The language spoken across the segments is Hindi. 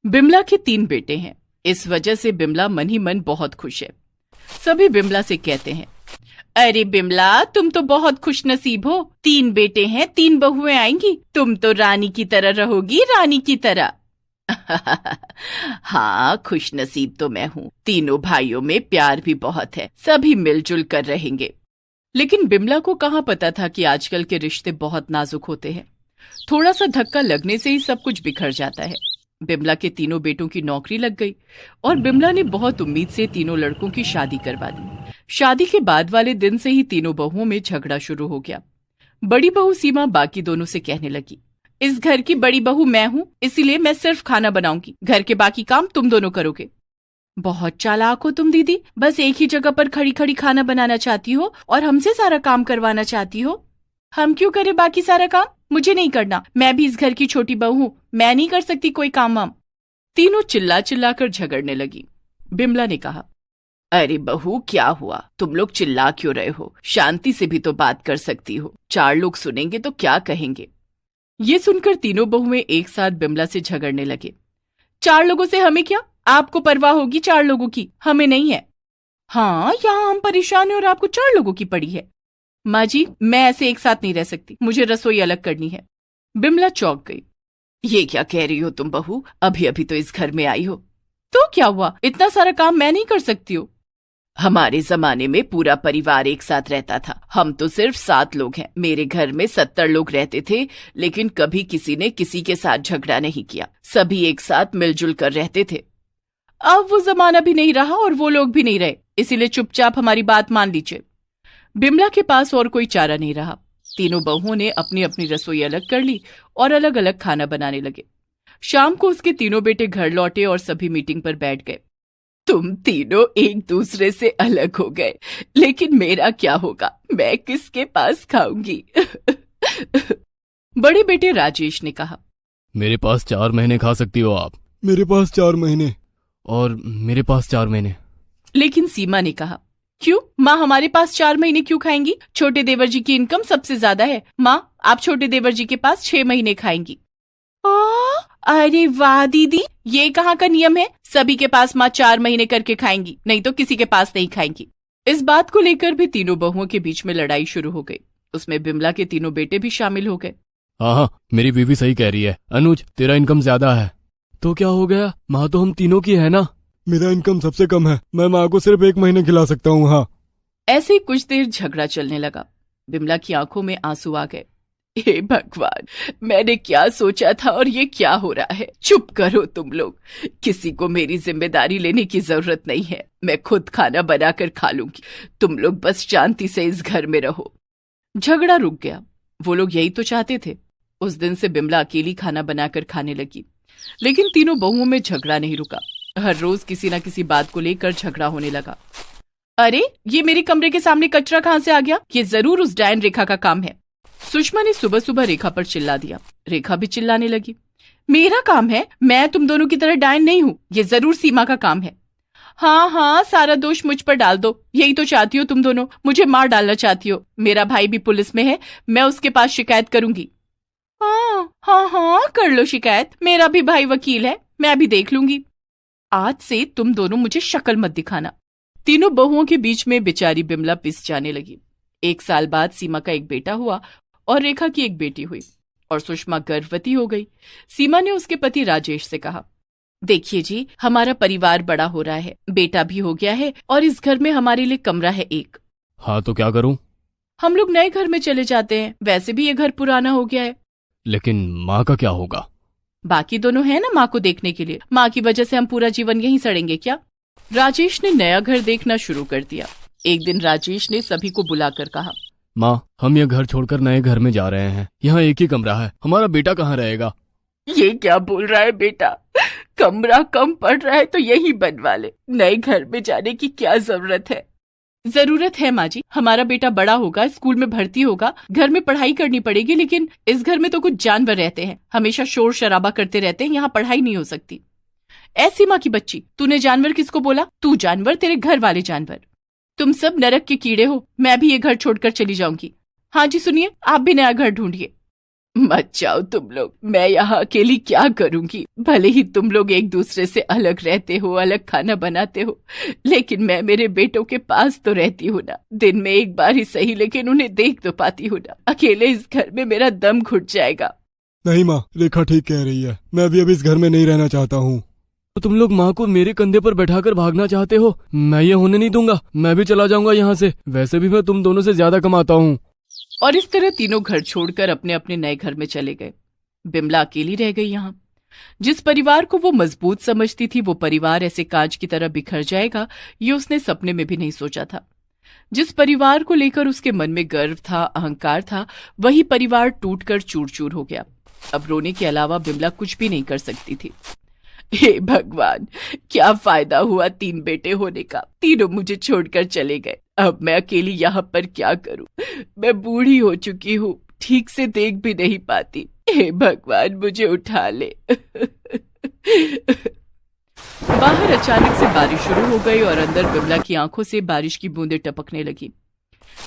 बिमला के 3 बेटे हैं। इस वजह से बिमला मन ही मन बहुत खुश है। सभी बिमला से कहते हैं, अरे बिमला, तुम तो बहुत खुश नसीब हो। 3 बेटे हैं, 3 बहुएं आएंगी, तुम तो रानी की तरह रहोगी, रानी की तरह। हाँ, खुश नसीब तो मैं हूँ। तीनों भाइयों में प्यार भी बहुत है, सभी मिलजुल कर रहेंगे। लेकिन बिमला को कहाँ पता था कि आजकल के रिश्ते बहुत नाजुक होते हैं। थोड़ा सा धक्का लगने से ही सब कुछ बिखर जाता है। बिमला के 3 बेटों की नौकरी लग गई और बिमला ने बहुत उम्मीद से 3 लड़कों की शादी करवा दी। शादी के बाद वाले दिन से ही 3 बहुओं में झगड़ा शुरू हो गया। बड़ी बहू सीमा बाकी दोनों से कहने लगी, इस घर की बड़ी बहू मैं हूँ, इसीलिए मैं सिर्फ खाना बनाऊंगी, घर के बाकी काम तुम दोनों करोगे। बहुत चालाक हो तुम दीदी, बस एक ही जगह पर खड़ी खड़ी खाना बनाना चाहती हो और हमसे सारा काम करवाना चाहती हो। हम क्यों करें बाकी सारा काम? मुझे नहीं करना, मैं भी इस घर की छोटी बहू हूँ, मैं नहीं कर सकती कोई काम वाम। तीनों चिल्ला चिल्ला कर झगड़ने लगी। बिमला ने कहा, अरे बहू, क्या हुआ? तुम लोग चिल्ला क्यों रहे हो? शांति से भी तो बात कर सकती हो। 4 लोग सुनेंगे तो क्या कहेंगे? ये सुनकर 3 बहुएं एक साथ बिमला से झगड़ने लगे। 4 लोगों से हमें क्या? आपको परवाह होगी 4 लोगों की, हमें नहीं है। हाँ, यहाँ हम परेशान हैं और आपको 4 लोगों की पड़ी है। माँ जी, मैं ऐसे एक साथ नहीं रह सकती, मुझे रसोई अलग करनी है। बिमला चौंक गई। ये क्या कह रही हो तुम बहू? अभी अभी तो इस घर में आई हो। तो क्या हुआ? इतना सारा काम मैं नहीं कर सकती हूँ? हमारे जमाने में पूरा परिवार एक साथ रहता था। हम तो सिर्फ 7 लोग हैं। मेरे घर में 70 लोग रहते थे, लेकिन कभी किसी ने किसी के साथ झगड़ा नहीं किया। सभी एक साथ मिलजुल कर रहते थे। अब वो जमाना भी नहीं रहा और वो लोग भी नहीं रहे, इसीलिए चुपचाप हमारी बात मान लीजिए। बिमला के पास और कोई चारा नहीं रहा। 3 बहुओं ने अपनी अपनी रसोई अलग कर ली और अलग अलग खाना बनाने लगे। शाम को उसके 3 बेटे घर लौटे और सभी मीटिंग पर बैठ गए। तुम तीनों एक दूसरे से अलग हो गए, लेकिन मेरा क्या होगा? मैं किसके पास खाऊंगी? बड़े बेटे राजेश ने कहा, मेरे पास 4 महीने खा सकती हो आप। मेरे पास 4 महीने। और मेरे पास 4 महीने। लेकिन सीमा ने कहा, क्यों माँ, हमारे पास 4 महीने क्यों खाएंगी? छोटे देवर जी की इनकम सबसे ज्यादा है। माँ, आप छोटे देवर जी के पास 6 महीने खाएंगी। अरे वाह दीदी, ये कहाँ का नियम है? सभी के पास माँ 4 महीने करके खाएंगी, नहीं तो किसी के पास नहीं खाएंगी। इस बात को लेकर भी 3 बहुओं के बीच में लड़ाई शुरू हो गई। उसमें बिमला के 3 बेटे भी शामिल हो गए। हाँ, मेरी बीवी सही कह रही है। अनुज, तेरा इनकम ज्यादा है। तो क्या हो गया? माँ तो हम तीनों की है ना। मेरा इनकम सबसे कम है, मैं माँ को सिर्फ 1 महीने खिला सकता हूँ। हाँ। ऐसे ही कुछ देर झगड़ा चलने लगा। बिमला की आंखों में आंसू आ गए। हे भगवान, मैंने क्या सोचा था और ये क्या हो रहा है? चुप करो तुम लोग, किसी को मेरी जिम्मेदारी लेने की जरूरत नहीं है। मैं खुद खाना बनाकर खा लूंगी। तुम लोग बस शांति से इस घर में रहो। झगड़ा रुक गया। वो लोग यही तो चाहते थे। उस दिन से बिमला अकेली खाना बनाकर खाने लगी। लेकिन 3 बहुओं में झगड़ा नहीं रुका। हर रोज किसी न किसी बात को लेकर झगड़ा होने लगा। अरे, ये मेरे कमरे के सामने कचरा कहाँ से आ गया? ये जरूर उस डायन रेखा का काम है। सुषमा ने सुबह सुबह रेखा पर चिल्ला दिया। रेखा भी चिल्लाने लगी, मेरा काम है? मैं तुम दोनों की तरह डायन नहीं हूँ, ये जरूर सीमा का काम है। हाँ हाँ, सारा दोष मुझ पर डाल दो। यही तो चाहती हो तुम दोनों, मुझे मार डालना चाहती हो। मेरा भाई भी पुलिस में है, मैं उसके पास शिकायत करूंगी। हाँ हाँ हाँ, कर लो शिकायत। मेरा भी भाई वकील है, मैं भी देख लूंगी। आज से तुम दोनों मुझे शक्ल मत दिखाना। 3 बहुओं के बीच में बेचारी बिमला पिस जाने लगी। 1 साल बाद सीमा का एक बेटा हुआ और रेखा की एक बेटी हुई और सुषमा गर्भवती हो गई। सीमा ने उसके पति राजेश से कहा, देखिए जी, हमारा परिवार बड़ा हो रहा है, बेटा भी हो गया है और इस घर में हमारे लिए कमरा है एक। हाँ, तो क्या करूं? हम लोग नए घर में चले जाते हैं, वैसे भी ये घर पुराना हो गया है। लेकिन माँ का क्या होगा? बाकी दोनों है ना माँ को देखने के लिए। माँ की वजह से हम पूरा जीवन यहीं सड़ेंगे क्या? राजेश ने नया घर देखना शुरू कर दिया। एक दिन राजेश ने सभी को बुलाकर कहा, माँ, हम ये घर छोड़कर नए घर में जा रहे हैं। यहाँ एक ही कमरा है, हमारा बेटा कहाँ रहेगा? ये क्या बोल रहा है बेटा? कमरा कम पड़ रहा है तो यही बनवा ले। नए घर में जाने की क्या जरूरत है? जरूरत है माँ जी, हमारा बेटा बड़ा होगा, स्कूल में भर्ती होगा, घर में पढ़ाई करनी पड़ेगी। लेकिन इस घर में तो कुछ जानवर रहते हैं, हमेशा शोर शराबा करते रहते हैं, यहाँ पढ़ाई नहीं हो सकती। ऐसी माँ की बच्ची, तूने जानवर किसको बोला? तू जानवर, तेरे घर वाले जानवर। तुम सब नरक के कीड़े हो। मैं भी ये घर छोड़कर चली जाऊंगी। हाँ जी सुनिए, आप भी नया घर ढूंढिए। मत जाओ तुम लोग, मैं यहाँ अकेली क्या करूंगी। भले ही तुम लोग एक दूसरे से अलग रहते हो, अलग खाना बनाते हो, लेकिन मैं मेरे बेटों के पास तो रहती हूँ ना। दिन में एक बार ही सही, लेकिन उन्हें देख तो पाती हूँ ना। अकेले इस घर में मेरा दम घुट जाएगा। नहीं माँ, रेखा ठीक कह रही है। मैं भी अब इस घर में नहीं रहना चाहता हूँ। तो तुम लोग माँ को मेरे कंधे पर बैठाकर भागना चाहते हो? मैं ये होने नहीं दूंगा। मैं भी चला जाऊंगा यहाँ से। वैसे भी मैं तुम दोनों से ज्यादा कमाता हूँ। और इस तरह तीनों घर छोड़कर अपने अपने नए घर में चले गए। बिमला अकेली रह गई यहाँ। जिस परिवार को वो मजबूत समझती थी, वो परिवार ऐसे कांच की तरह बिखर जाएगा, ये उसने सपने में भी नहीं सोचा था। जिस परिवार को लेकर उसके मन में गर्व था, अहंकार था, वही परिवार टूटकर चूर चूर हो गया। अब रोने के अलावा बिमला कुछ भी नहीं कर सकती थी। हे भगवान, क्या फायदा हुआ 3 बेटे होने का। तीनों मुझे छोड़कर चले गए। अब मैं अकेली यहाँ पर क्या करूं? मैं बूढ़ी हो चुकी हूँ, ठीक से देख भी नहीं पाती। हे भगवान, मुझे उठा ले। बाहर अचानक से बारिश शुरू हो गई और अंदर बिमला की आंखों से बारिश की बूंदें टपकने लगी।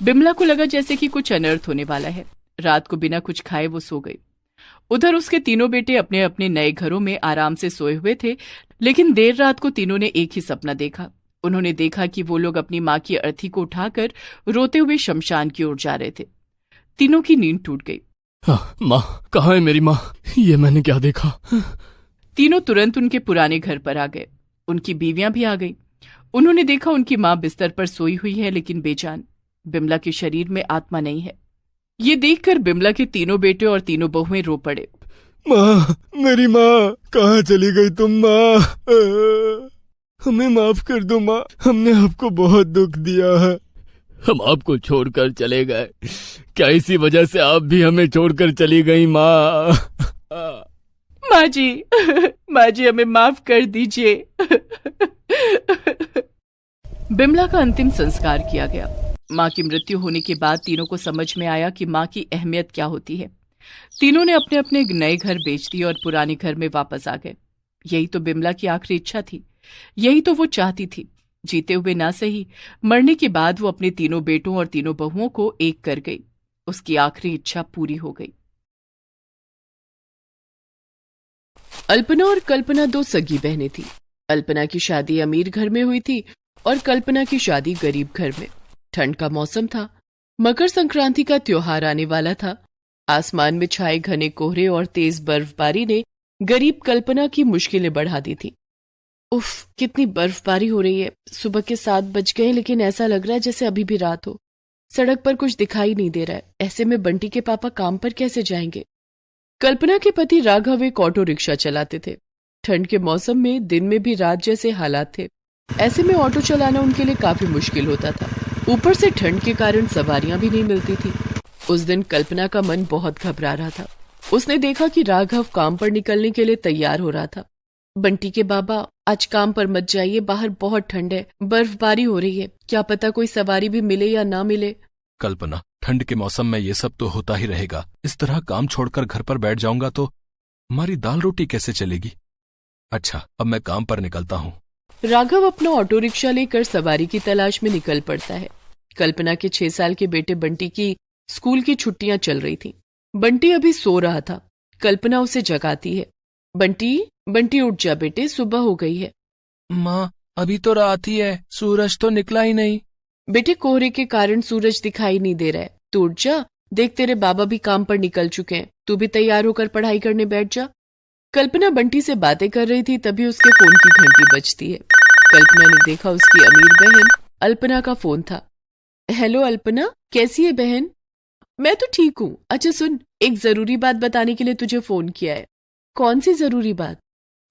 बिमला को लगा जैसे कि कुछ अनर्थ होने वाला है। रात को बिना कुछ खाए वो सो गई। उधर उसके तीनों बेटे अपने अपने नए घरों में आराम से सोए हुए थे, लेकिन देर रात को तीनों ने एक ही सपना देखा। उन्होंने देखा कि वो लोग अपनी माँ की अर्थी को उठाकर रोते हुए शमशान की ओर जा रहे थे। तीनों की नींद टूट गई। माँ, कहाँ है मेरी माँ? ये मैंने क्या देखा? तीनों तुरंत उनके पुराने घर पर आ गए। उनकी बीवियां भी आ गई। उन्होंने देखा उनकी माँ बिस्तर पर सोई हुई है, लेकिन बेजान। बिमला के शरीर में आत्मा नहीं है। ये देखकर बिमला के तीनों बेटे और तीनों बहुएं रो पड़े। माँ, मेरी माँ, कहाँ चली गई तुम माँ? हमें माफ कर दो माँ, हमने आपको बहुत दुख दिया है। हम आपको छोड़कर चले गए। क्या इसी वजह से आप भी हमें छोड़कर चली गई माँ? माँ जी, माँ जी, हमें माफ कर दीजिए। बिमला का अंतिम संस्कार किया गया। माँ की मृत्यु होने के बाद तीनों को समझ में आया कि माँ की अहमियत क्या होती है। तीनों ने अपने अपने नए घर बेच दिए और पुराने घर में वापस आ गए। यही तो बिमला की आखिरी इच्छा थी। यही तो वो चाहती थी। जीते हुए ना सही, मरने के बाद वो अपने तीनों बेटों और तीनों बहुओं को एक कर गई। उसकी आखिरी इच्छा पूरी हो गई। अल्पना और कल्पना 2 सगी बहनें थी। अल्पना की शादी अमीर घर में हुई थी और कल्पना की शादी गरीब घर में। ठंड का मौसम था। मकर संक्रांति का त्योहार आने वाला था। आसमान में छाए घने कोहरे और तेज बर्फबारी ने गरीब कल्पना की मुश्किलें बढ़ा दी थी। उफ, कितनी बर्फबारी हो रही है। सुबह के 7 बज गए, लेकिन ऐसा लग रहा है जैसे अभी भी रात हो। सड़क पर कुछ दिखाई नहीं दे रहा है। ऐसे में बंटी के पापा काम पर कैसे जाएंगे? कल्पना के पति राघव एक ऑटो रिक्शा चलाते थे। ठंड के मौसम में दिन में भी रात जैसे हालात थे। ऐसे में ऑटो चलाना उनके लिए काफी मुश्किल होता था। ऊपर से ठंड के कारण सवारियां भी नहीं मिलती थी। उस दिन कल्पना का मन बहुत घबरा रहा था। उसने देखा कि राघव काम पर निकलने के लिए तैयार हो रहा था। बंटी के बाबा, आज काम पर मत जाइए, बाहर बहुत ठंड है, बर्फबारी हो रही है, क्या पता कोई सवारी भी मिले या ना मिले। कल्पना, ठंड के मौसम में ये सब तो होता ही रहेगा। इस तरह काम छोड़कर घर पर बैठ जाऊंगा तो हमारी दाल रोटी कैसे चलेगी? अच्छा, अब मैं काम पर निकलता हूँ। राघव अपना ऑटो रिक्शा लेकर सवारी की तलाश में निकल पड़ता है। कल्पना के 6 साल के बेटे बंटी की स्कूल की छुट्टियां चल रही थी। बंटी अभी सो रहा था। कल्पना उसे जगाती है। बंटी, बंटी उठ जा बेटे, सुबह हो गई है। माँ, अभी तो रात ही है, सूरज तो निकला ही नहीं। बेटे, कोहरे के कारण सूरज दिखाई नहीं दे रहा है। तू उठ जा, देख तेरे बाबा भी काम पर निकल चुके हैं। तू भी तैयार होकर पढ़ाई करने बैठ जा। कल्पना बंटी से बातें कर रही थी, तभी उसके फोन की घंटी बजती है। कल्पना ने देखा उसकी अमीर बहन अल्पना का फोन था। हेलो अल्पना, कैसी है बहन? मैं तो ठीक हूँ। अच्छा सुन, एक जरूरी बात बताने के लिए तुझे फोन किया है। कौन सी जरूरी बात?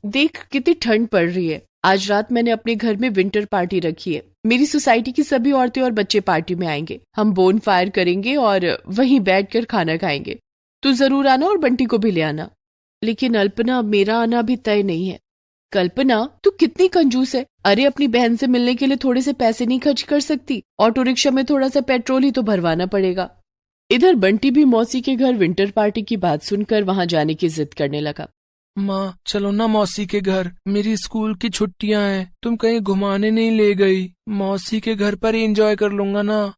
देख कितनी ठंड पड़ रही है। आज रात मैंने अपने घर में विंटर पार्टी रखी है। मेरी सोसाइटी की सभी औरतें और बच्चे पार्टी में आएंगे। हम बोन फायर करेंगे और वहीं बैठकर खाना खाएंगे। तू जरूर आना और बंटी को भी ले आना। लेकिन अल्पना, मेरा आना भी तय नहीं है। कल्पना, तू कितनी कंजूस है। अरे, अपनी बहन से मिलने के लिए थोड़े से पैसे नहीं खर्च कर सकती? ऑटो रिक्शा में थोड़ा सा पेट्रोल ही तो भरवाना पड़ेगा। इधर बंटी भी मौसी के घर विंटर पार्टी की बात सुनकर वहां जाने की जिद करने लगा। माँ, चलो ना मौसी के घर, मेरी स्कूल की छुट्टियां हैं, तुम कहीं घुमाने नहीं ले गई। मौसी के घर पर ही एंजॉय कर लूंगा ना।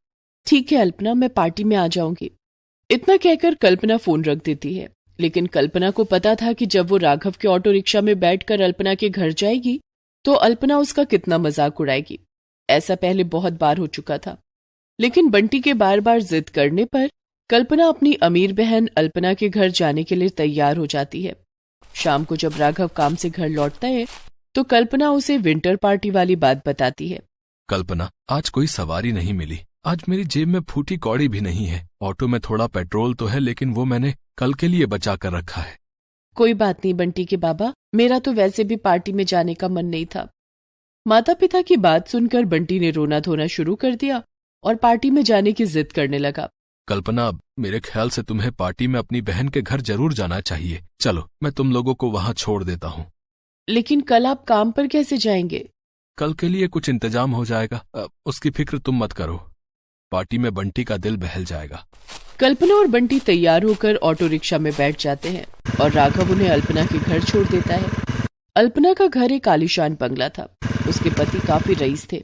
ठीक है अल्पना, मैं पार्टी में आ जाऊंगी। इतना कहकर कल्पना फोन रख देती है। लेकिन कल्पना को पता था कि जब वो राघव के ऑटो रिक्शा में बैठकर अल्पना के घर जाएगी तो अल्पना उसका कितना मजाक उड़ाएगी। ऐसा पहले बहुत बार हो चुका था। लेकिन बंटी के बार बार जिद करने पर कल्पना अपनी अमीर बहन अल्पना के घर जाने के लिए तैयार हो जाती है। शाम को जब राघव काम से घर लौटता है तो कल्पना उसे विंटर पार्टी वाली बात बताती है। कल्पना, आज कोई सवारी नहीं मिली। आज मेरी जेब में फूटी कौड़ी भी नहीं है। ऑटो में थोड़ा पेट्रोल तो है, लेकिन वो मैंने कल के लिए बचा कर रखा है। कोई बात नहीं बंटी के बाबा, मेरा तो वैसे भी पार्टी में जाने का मन नहीं था। माता पिता की बात सुनकर बंटी ने रोना धोना शुरू कर दिया और पार्टी में जाने की जिद करने लगा। कल्पना, मेरे ख्याल से तुम्हें पार्टी में अपनी बहन के घर जरूर जाना चाहिए। चलो, मैं तुम लोगों को वहां छोड़ देता हूँ। लेकिन कल आप काम पर कैसे जाएंगे? कल के लिए कुछ इंतजाम हो जाएगा, उसकी फिक्र तुम मत करो। पार्टी में बंटी का दिल बहल जाएगा। कल्पना और बंटी तैयार होकर ऑटो रिक्शा में बैठ जाते हैं और राघव उन्हें अल्पना के घर छोड़ देता है। अल्पना का घर एक आलीशान बंगला था। उसके पति काफी रईस थे।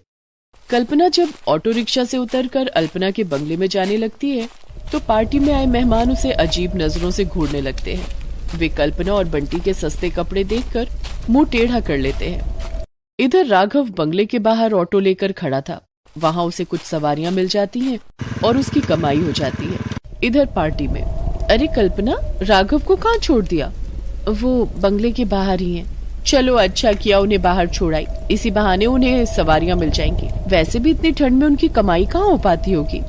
कल्पना जब ऑटो रिक्शा से उतरकर अल्पना के बंगले में जाने लगती है तो पार्टी में आए मेहमान उसे अजीब नजरों से घूरने लगते हैं। वे कल्पना और बंटी के सस्ते कपड़े देखकर मुंह टेढ़ा कर लेते हैं। इधर राघव बंगले के बाहर ऑटो लेकर खड़ा था। वहां उसे कुछ सवारियां मिल जाती हैं और उसकी कमाई हो जाती है। इधर पार्टी में, अरे कल्पना, राघव को कहाँ छोड़ दिया? वो बंगले के बाहर ही हैं। चलो अच्छा किया उन्हें बाहर छोड़ाई, इसी बहाने उन्हें सवारियां मिल जाएंगी। वैसे भी इतनी ठंड में उनकी कमाई कहाँ हो पाती होगी।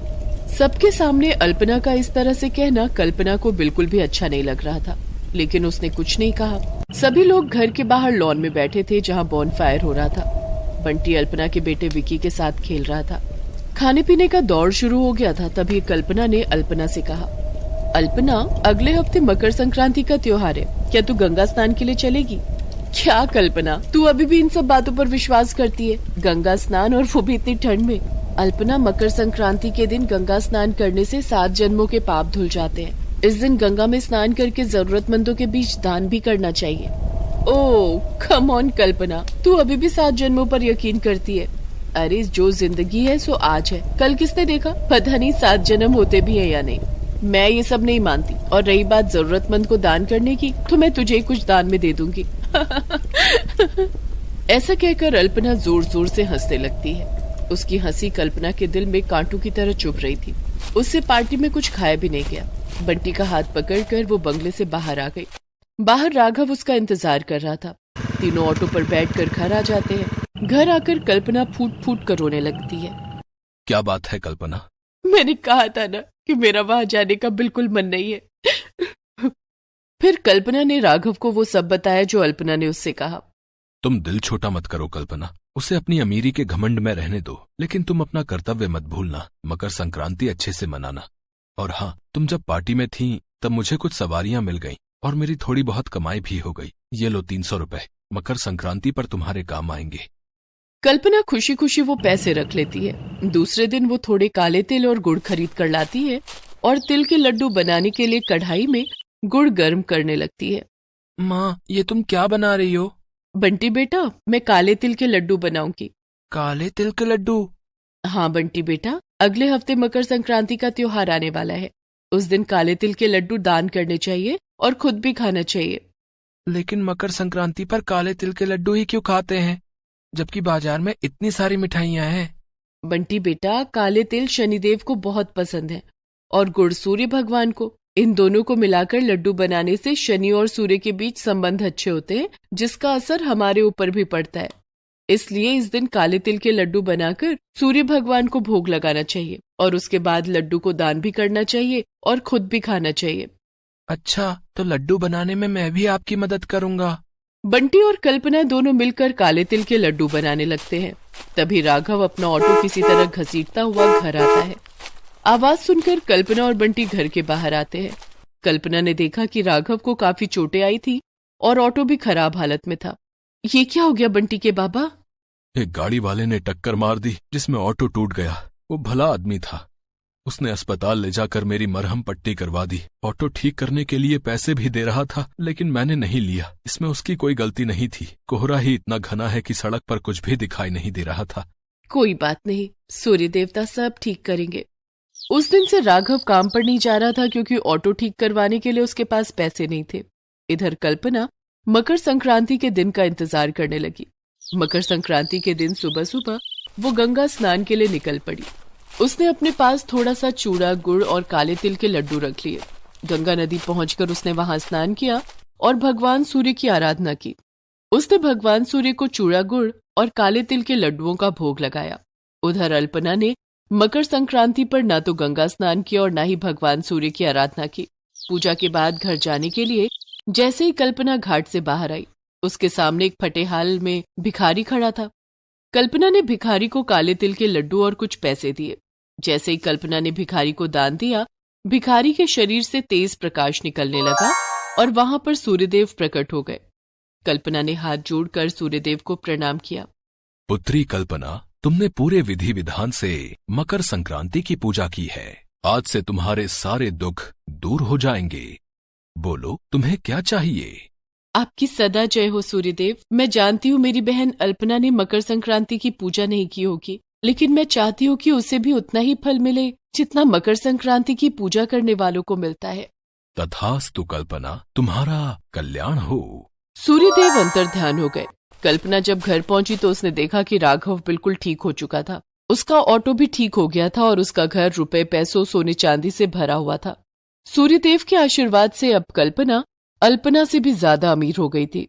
सबके सामने अल्पना का इस तरह से कहना कल्पना को बिल्कुल भी अच्छा नहीं लग रहा था, लेकिन उसने कुछ नहीं कहा। सभी लोग घर के बाहर लॉन में बैठे थे जहाँ बॉनफायर हो रहा था। बंटी अल्पना के बेटे विकी के साथ खेल रहा था। खाने पीने का दौर शुरू हो गया था। तभी कल्पना ने अल्पना से कहा, अल्पना, अगले हफ्ते मकर संक्रांति का त्योहार है, क्या तू गंगा स्नान के लिए चलेगी? क्या कल्पना, तू अभी भी इन सब बातों पर विश्वास करती है? गंगा स्नान, और वो भी इतनी ठंड में? अल्पना, मकर संक्रांति के दिन गंगा स्नान करने से 7 जन्मों के पाप धुल जाते हैं। इस दिन गंगा में स्नान करके जरूरतमंदों के बीच दान भी करना चाहिए। ओह कम ऑन कल्पना, तू अभी भी 7 जन्मों पर यकीन करती है? अरे जो जिंदगी है सो आज है, कल किसने देखा? पता नहीं 7 जन्म होते भी है या नहीं। मैं ये सब नहीं मानती। और रही बात जरूरतमंद को दान करने की, तो मैं तुझे कुछ दान में दे दूंगी। ऐसा कहकर अल्पना जोर जोर से हंसने लगती है। उसकी हंसी कल्पना के दिल में कांटों की तरह चुभ रही थी। उससे पार्टी में कुछ खाया भी नहीं गया। बंटी का हाथ पकड़कर वो बंगले से बाहर आ गई। बाहर राघव उसका इंतजार कर रहा था। तीनों ऑटो पर बैठकर घर आ जाते हैं। घर आकर कल्पना फूट फूट कर रोने लगती है। क्या बात है कल्पना? मैंने कहा था ना कि मेरा वहां जाने का बिल्कुल मन नहीं है। फिर कल्पना ने राघव को वो सब बताया जो अल्पना ने उससे कहा। तुम दिल छोटा मत करो कल्पना, उसे अपनी अमीरी के घमंड में रहने दो, लेकिन तुम अपना कर्तव्य मत भूलना, मकर संक्रांति अच्छे से मनाना। और हाँ, तुम जब पार्टी में थी तब मुझे कुछ सवारियां मिल गईं और मेरी थोड़ी बहुत कमाई भी हो गई। ये लो 300 रुपए, मकर संक्रांति पर तुम्हारे काम आएंगे। कल्पना खुशी खुशी वो पैसे रख लेती है। दूसरे दिन वो थोड़े काले तिल और गुड़ खरीद कर लाती है और तिल के लड्डू बनाने के लिए कढ़ाई में गुड़ गर्म करने लगती है। माँ, ये तुम क्या बना रही हो? बंटी बेटा, मैं काले तिल के लड्डू बनाऊंगी। काले तिल के लड्डू? हाँ बंटी बेटा, अगले हफ्ते मकर संक्रांति का त्योहार आने वाला है। उस दिन काले तिल के लड्डू दान करने चाहिए और खुद भी खाना चाहिए। लेकिन मकर संक्रांति पर काले तिल के लड्डू ही क्यों खाते हैं, जबकि बाजार में इतनी सारी मिठाइयाँ हैं? बंटी बेटा, काले तिल शनिदेव को बहुत पसंद है और गुड़ सूर्य भगवान को। इन दोनों को मिलाकर लड्डू बनाने से शनि और सूर्य के बीच संबंध अच्छे होते हैं, जिसका असर हमारे ऊपर भी पड़ता है। इसलिए इस दिन काले तिल के लड्डू बनाकर सूर्य भगवान को भोग लगाना चाहिए और उसके बाद लड्डू को दान भी करना चाहिए और खुद भी खाना चाहिए। अच्छा, तो लड्डू बनाने में मैं भी आपकी मदद करूंगा। बंटी और कल्पना दोनों मिलकर काले तिल के लड्डू बनाने लगते हैं। तभी राघव अपना ऑटो किसी तरह घसीटता हुआ घर आता है। आवाज सुनकर कल्पना और बंटी घर के बाहर आते हैं। कल्पना ने देखा कि राघव को काफी चोटें आई थी और ऑटो भी खराब हालत में था। ये क्या हो गया बंटी के बाबा? एक गाड़ी वाले ने टक्कर मार दी जिसमें ऑटो टूट गया। वो भला आदमी था, उसने अस्पताल ले जाकर मेरी मरहम पट्टी करवा दी। ऑटो ठीक करने के लिए पैसे भी दे रहा था, लेकिन मैंने नहीं लिया। इसमें उसकी कोई गलती नहीं थी। कोहरा ही इतना घना है कि सड़क पर कुछ भी दिखाई नहीं दे रहा था। कोई बात नहीं, सूर्य देवता सब ठीक करेंगे। उस दिन से राघव काम पर नहीं जा रहा था क्योंकि ऑटो ठीक करवाने के लिए उसके पास पैसे नहीं थे। इधर कल्पना मकर संक्रांति के दिन का इंतजार करने लगी। मकर संक्रांति के दिन सुबह सुबह वो गंगा स्नान के लिए निकल पड़ी। उसने अपने पास थोड़ा सा चूड़ा, गुड़ और काले तिल के लड्डू रख लिए। गंगा नदी पहुंचकर उसने वहां स्नान किया और भगवान सूर्य की आराधना की। उसने भगवान सूर्य को चूड़ा, गुड़ और काले तिल के लड्डुओं का भोग लगाया। उधर अल्पना ने मकर संक्रांति पर ना तो गंगा स्नान किया और ना ही भगवान सूर्य की आराधना की। पूजा के बाद घर जाने के लिए जैसे ही कल्पना घाट से बाहर आई, उसके सामने एक फटे हाल में भिखारी खड़ा था। कल्पना ने भिखारी को काले तिल के लड्डू और कुछ पैसे दिए। जैसे ही कल्पना ने भिखारी को दान दिया, भिखारी के शरीर से तेज प्रकाश निकलने लगा और वहां पर सूर्यदेव प्रकट हो गए। कल्पना ने हाथ जोड़कर सूर्यदेव को प्रणाम किया। पुत्री कल्पना, तुमने पूरे विधि विधान से मकर संक्रांति की पूजा की है। आज से तुम्हारे सारे दुख दूर हो जाएंगे। बोलो, तुम्हें क्या चाहिए? आपकी सदा जय हो सूर्यदेव। मैं जानती हूँ मेरी बहन अल्पना ने मकर संक्रांति की पूजा नहीं की होगी, लेकिन मैं चाहती हूँ कि उसे भी उतना ही फल मिले जितना मकर संक्रांति की पूजा करने वालों को मिलता है। तथास्तु कल्पना, तुम्हारा कल्याण हो। सूर्यदेव अंतर्ध्यान हो गए। कल्पना जब घर पहुंची तो उसने देखा कि राघव बिल्कुल ठीक हो चुका था। उसका ऑटो भी ठीक हो गया था और उसका घर रुपए, पैसों, सोने चांदी से भरा हुआ था। सूर्यदेव के आशीर्वाद से अब कल्पना अल्पना से भी ज्यादा अमीर हो गई थी।